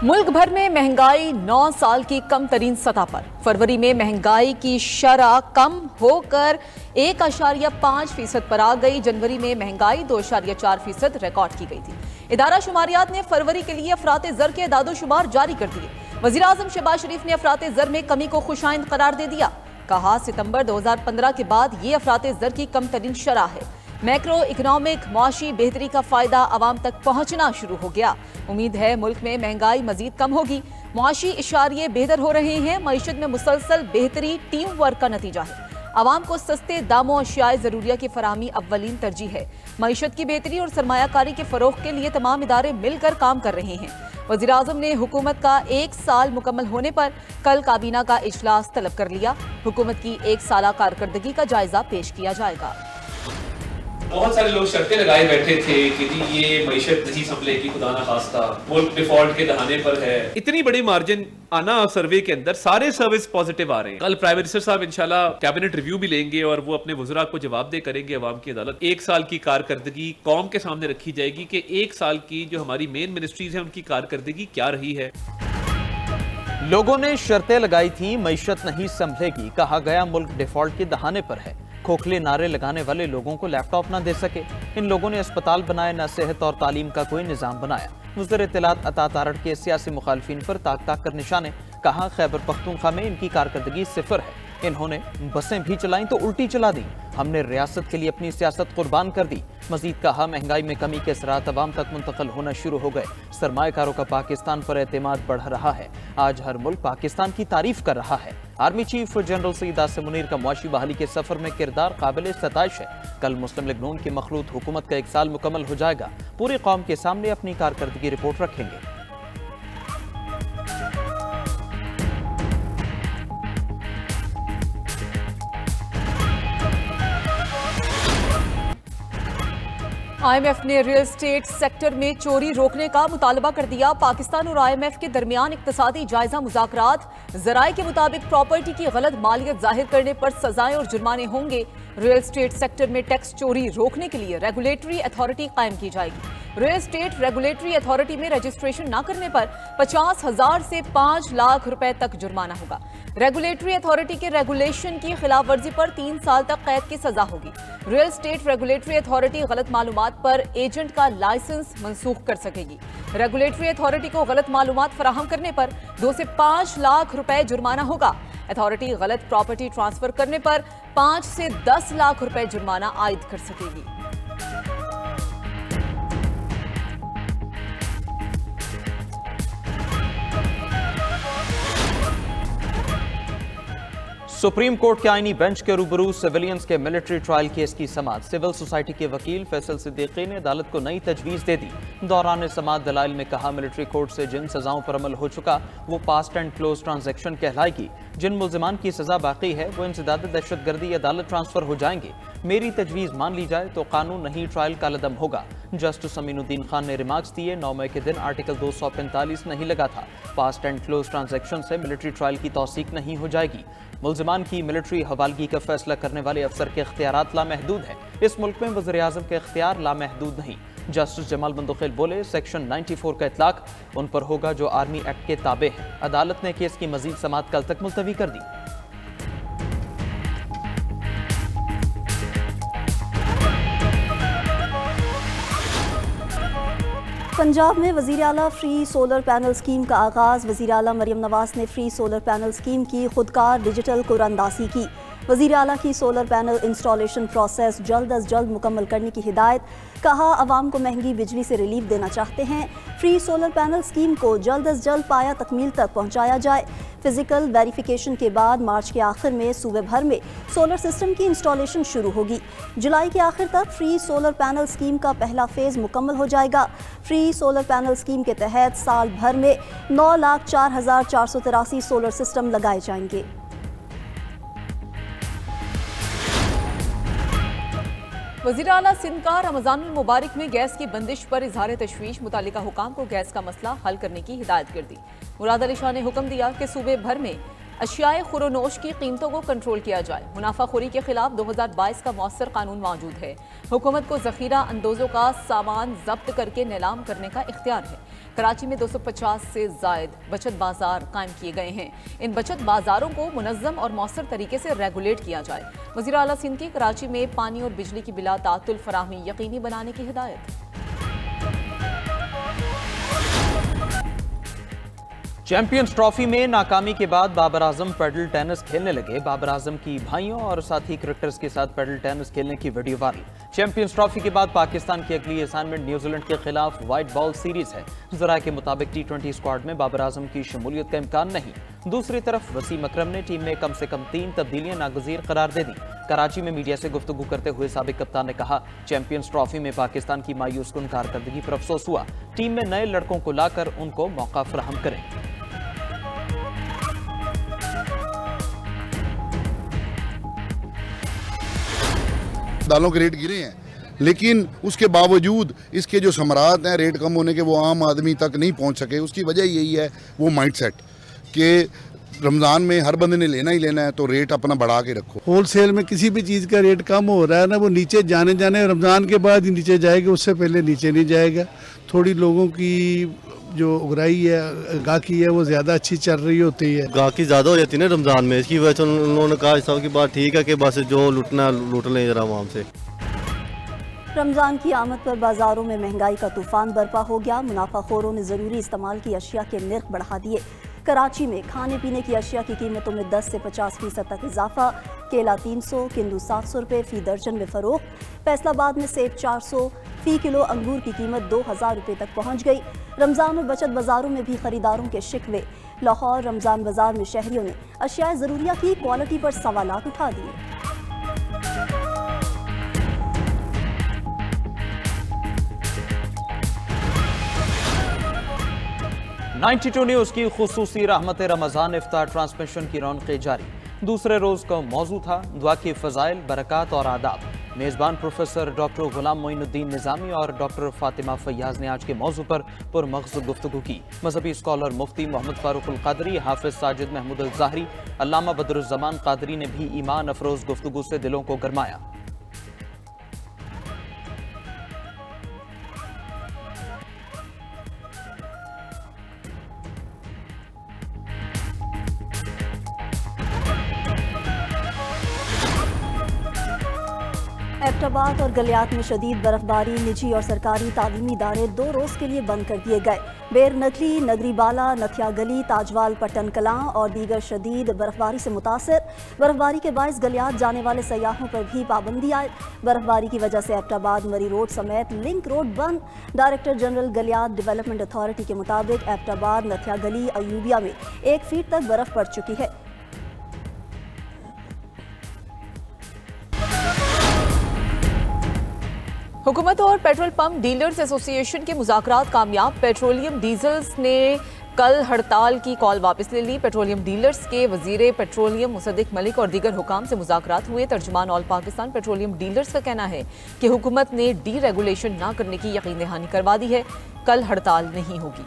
मुल्क भर में महंगाई 9 साल की कम तरीन सतह पर। फरवरी में महंगाई की शरह कम होकर 1.5% पर आ गई। जनवरी में महंगाई 2.4% रिकॉर्ड की गई थी। इदारा शुमारियात ने फरवरी के लिए अफराते ज़र के एदादोशुमार जारी कर दिए। वज़ीर आज़म शहबाज शरीफ ने अफराते ज़र में कमी को खुशाइंद करार दे दिया। कहा, सितंबर 2015 के बाद ये अफराते ज़र की कम तरीन शरह है। मैक्रो इकोनॉमिक मुआशी बेहतरी का फायदा आवाम तक पहुंचना शुरू हो गया। उम्मीद है मुल्क में महंगाई मजीद कम होगी। मुआशी इशारे बेहतर हो रहे हैं। मईशत में मुसलसल बेहतरी टीम वर्क का नतीजा है। आवाम को सस्ते दामों अशियाए ज़रूरिया की फराहमी अव्वलीन तरजीह है। मईशत की बेहतरी और सरमायाकारी के फ़रोग़ के लिए तमाम इदारे मिलकर काम कर रहे हैं। वज़ीर आज़म ने हुकूमत का 1 साल मुकम्मल होने पर कल काबीना का इजलास तलब कर लिया। हुकूमत की 1 साला कारकर्दगी का जायजा पेश किया जाएगा। बहुत सारे लोग शर्तें लगाए बैठे थे कि जी ये मईशत नहीं संभलेगी, खुदा ना खास्ता मुल्क डिफॉल्ट के दहाने पर है। इतनी बड़ी मार्जिन आना सर्वे के अंदर सारे सर्विस पॉजिटिव आ रहे हैं। कल प्राइम मिनिस्टर साहब इंशाल्लाह कैबिनेट रिव्यू भी लेंगे और वो अपने वज़रा को जवाबदेह करेंगे अवाम की अदालत। 1 साल की कारकर्दगी कौम के सामने रखी जाएगी कि 1 साल की जो हमारी मेन मिनिस्ट्रीज है उनकी कारकर्दगी क्या रही है। लोगों ने शर्तें लगाई थी, मईशत नहीं संभलेगी, कहा गया मुल्क डिफॉल्ट के दहाने पर है। खोखले नारे लगाने वाले लोगों को लैपटॉप न दे सके। इन लोगों ने अस्पताल बनाए, न सेहत और तालीम का कोई निज़ाम बनाया। वज़ीर इत्तलात अता तारड़ के सियासी मुखालफिन पर ताक ताक कर निशाने। कहा, खैबर पख्तूनख्वा में इनकी कारकर्दगी सिफर है। इन्होंने बसें भी चलाई तो उल्टी चला दी। हमने रियासत के लिए अपनी सियासत कुर्बान कर दी। मजीद कहा, महंगाई में कमी के असरात अवाम तक मुंतकिल होना शुरू हो गए। सरमाएकारों का पाकिस्तान पर एतमाद बढ़ रहा है। आज हर मुल्क पाकिस्तान की तारीफ कर रहा है। Army chief general Syed Asim Munir का मुआशी बहाली के सफर में किरदार काबिल सताइश है। कल मुस्लिम लीग नून की मखलूत हुकूमत का 1 साल मुकम्मल हो जाएगा। पूरी कौम के सामने अपनी कारकर्दगी रिपोर्ट रखेंगे। IMF ने रियल एस्टेट सेक्टर में चोरी रोकने का मुतालबा कर दिया। पाकिस्तान और IMF के दरमियान इक्तसादी जायजा मुज़ाकरात। ज़राए के मुताबिक प्रॉपर्टी की गलत मालियत जाहिर करने पर सजाएं और जुर्माने होंगे। रियल एस्टेट सेक्टर में टैक्स चोरी रोकने के लिए रेगुलेटरी अथॉरिटी कायम की जाएगी। रियल एस्टेट रेगुलेटरी अथॉरिटी में रजिस्ट्रेशन न करने पर 50,000 से 5 लाख रुपए तक जुर्माना होगा। रेगुलेटरी अथॉरिटी के रेगुलेशन की खिलाफ वर्जी पर 3 साल तक कैद की सजा होगी। रियल एस्टेट रेगुलेटरी अथॉरिटी गलत मालूमात पर एजेंट का लाइसेंस मनसूख कर सकेगी। रेगुलेटरी अथॉरिटी को गलत मालूमात फराहम करने पर 2 से 5 लाख रुपए जुर्माना होगा। अथॉरिटी गलत प्रॉपर्टी ट्रांसफर करने पर 5 से 10 लाख रुपए जुर्माना आयद कर सकेगी। सुप्रीम कोर्ट के आईनी बेंच के रूबरू सिविलियंस के मिलिट्री ट्रायल केस की समाअत। सिविल सोसाइटी के वकील फैसल सिद्दीकी ने अदालत को नई तजवीज़ दे दी। दौरान समाअत दलाइल में कहा, मिलिट्री कोर्ट से जिन सजाओं पर अमल हो चुका वो पास्ट एंड क्लोज ट्रांजैक्शन कहलाएगी। जिन मुल्जिमान की सजा बाकी है वो इंसदाद दहशतगर्दी अदालत ट्रांसफर हो जाएंगे। मेरी तजवीज़ मान ली जाए तो कानून नहीं ट्रायल का कदम होगा। जस्टिस अमीनुद्दीन खान ने रिमार्क्स दिए, 9 मई के दिन आर्टिकल 245 नहीं लगा था। पास्ट एंड क्लोज ट्रांजैक्शन से मिलिट्री ट्रायल की तौसीक नहीं हो जाएगी। मुल्जिमान की मिलिट्री हवालगी का फैसला करने वाले अफसर के इख्तियारात लामहदूद हैं। इस मुल्क में वज़ीर आज़म के इख्तियार लामहदूद नहीं। जस्टिस जमाल बंदुखिल बोले, सेक्शन 94 का इतलाक उन पर होगा जो आर्मी एक्ट के ताबे हैं। अदालत ने केस की मजीद समाअत कल तक मुलतवी कर दी। पंजाब में वज़ीर आला फ्री सोलर पैनल स्कीम का आगाज़। वज़ीर आला मरियम नवाज ने फ्री सोलर पैनल स्कीम की खुदकार डिजिटल कुरानदासी की। वज़ीर आला की सोलर पैनल इंस्टॉलेशन प्रोसेस जल्द अज जल्द मुकम्मल करने की हिदायत। कहा, आवाम को महंगी बिजली से रिलीफ देना चाहते हैं। फ्री सोलर पैनल स्कीम को जल्द अज जल्द पाया तकमील तक पहुँचाया जाए। फिजिकल वेरिफिकेशन के बाद मार्च के आखिर में सूबे भर में सोलर सिस्टम की इंस्टॉलेशन शुरू होगी। जुलाई के आखिर तक फ्री सोलर पैनल स्कीम का पहला फेज़ मुकम्मल हो जाएगा। फ्री सोलर पैनल स्कीम के तहत साल भर में 9,04,483 सोलर सिस्टम लगाए जाएंगे। वज़ीर आला सिंध का रमज़ानुल मुबारक में गैस की बंदिश पर इजहार तशवीश। मुतालिका हुकाम को गैस का मसला हल करने की हिदायत कर दी। मुराद अली शाह ने हुक्म दिया कि सूबे भर में अशियाए खुरोनोश की कीमतों को कंट्रोल किया जाए। मुनाफाखोरी के खिलाफ 2022 का मौसर कानून मौजूद है। हुकूमत को जखीरा अंदोजों का सामान जब्त करके नीलाम करने का इख्तियार है। कराची में 250 से जायद बचत बाजार कायम किए गए हैं। इन बचत बाजारों को मुनज़्ज़म और मौसर तरीके से रेगुलेट किया जाए। वज़ीर आला सिंध की कराची में पानी और बिजली की बिला तातुल फराहमी यकीनी बनाने की हिदायत। चैंपियंस ट्रॉफी में नाकामी के बाद बाबर आजम पैडल टेनिस खेलने लगे। बाबर आजम की भाइयों और साथी क्रिकेटर्स के साथ पैडल टेनिस खेलने की वीडियो वायरल। चैंपियंस ट्रॉफी के बाद पाकिस्तान की अगली असाइनमेंट न्यूजीलैंड के खिलाफ व्हाइट बॉल सीरीज है। जरा के मुताबिक T20 स्क्वाड में बाबर आजम की शमूलियत का इम्कान नहीं। दूसरी तरफ वसीम अकरम ने टीम में कम से कम 3 तब्दीलियां नागजीर करार दे दी। कराची में मीडिया से गुफ्तगू करते हुए साबिक कप्तान ने कहा, चैंपियंस ट्रॉफी में पाकिस्तान की मायूसकुन कारकर्दगी पर अफसोस हुआ। टीम में नए लड़कों को लाकर उनको मौका फराहम करें। दालों के रेट गिरे हैं, लेकिन उसके बावजूद इसके जो समरात हैं रेट कम होने के, वो आम आदमी तक नहीं पहुंच सके। उसकी वजह यही है वो माइंडसेट कि रमज़ान में हर बंदे ने लेना ही लेना है, तो रेट अपना बढ़ा के रखो। होलसेल में किसी भी चीज़ का रेट कम हो रहा है ना, वो नीचे जाने रमज़ान के बाद ही नीचे जाएगा, उससे पहले नीचे नहीं जाएगा। थोड़ी लोगों की जो उगराई है, गाहकी है, वो ज़्यादा अच्छी चल रही होती है। गाहकी ज़्यादा हो जाती है ना रमज़ान में, इसकी वजह से उन्होंने कहा सब की बात ठीक है कि बस जो लूटना लूट लें जरा वहाँ से। रमज़ान की आमद पर बाजारों में महंगाई का तूफान बर्पा हो गया। मुनाफाखोरों ने ज़रूरी इस्तेमाल की अशिया के निर्ख बढ़ा दिए। कराची में खाने पीने की अशिया की कीमतों में 10 से 50% तक इजाफा। केला 300, किंदू 700 रुपये फी दर्जन में फरोख्त। फैसलाबाद में सेब 400 फी किलो, अंगूर की कीमत 2000 रुपये तक पहुँच गई। रमज़ान और बचत बाजारों में भी खरीदारों के शिकवे। लाहौर रमज़ान बाजार में शहरियों ने अशिया ज़रूरिया की क्वालिटी पर सवालात उठा दिए। 92 न्यूज़ की खुसूसी रहमत रमज़ान इफ्तार ट्रांसमिशन की रौनकें जारी। दूसरे रोज़ का मौजू था दुआ की फ़ज़ाइल, बरक़ात और आदाब। मेज़बान प्रोफेसर डॉक्टर गुलाम मोइनुद्दीन निज़ामी और डॉक्टर फातिमा फैयाज ने आज के मौजू पर पुरमग़ज़ गुफ्तगू की। मजहबी स्कॉलर मुफ्ती मोहम्मद फ़ारूक अल क़ादरी, हाफ़िज़ साजिद महमूद अल ज़ाहरी, अल्लामा बदरुज़्ज़मान क़ादरी ने भी ईमान अफरोज़ गुफ्तगू से दिलों को गरमाया। एबटाबाद और गलियात में शदीद बर्फबारी, निजी और सरकारी तालीमी इदारे 2 रोज़ के लिए बंद कर दिए गए। बेर नगरी, नगरी बाला, नथिया गली, ताजवाल, पट्टन कलां और दीगर शदीद बर्फबारी से मुतासर। बर्फबारी के बायस गलियात जाने वाले सयाहों पर भी पाबंदी आए। बर्फबारी की वजह से एबटाबाद मरी रोड समेत लिंक रोड बंद। Director general Galiyat development authority के मुताबिक एबटाबाद, नथिया गली, अयूबिया में 1 फीट तक बर्फ पड़ चुकी है। हुकूमत और पेट्रोल पंप डीलर्स एसोसिएशन के मुज़ाकरात कामयाब। पेट्रोलियम डीजल्स ने कल हड़ताल की कॉल वापस ले ली। पेट्रोलियम डीलर्स के वजीर पेट्रोलियम मुसद्दिक मलिक और दीगर हुकाम से मुज़ाकरात हुए। तर्जुमान ऑल पाकिस्तान पेट्रोलियम डीलर्स का कहना है कि हुकूमत ने डी रेगुलेशन न करने की यकीन दहानी करवा दी है। कल हड़ताल नहीं होगी।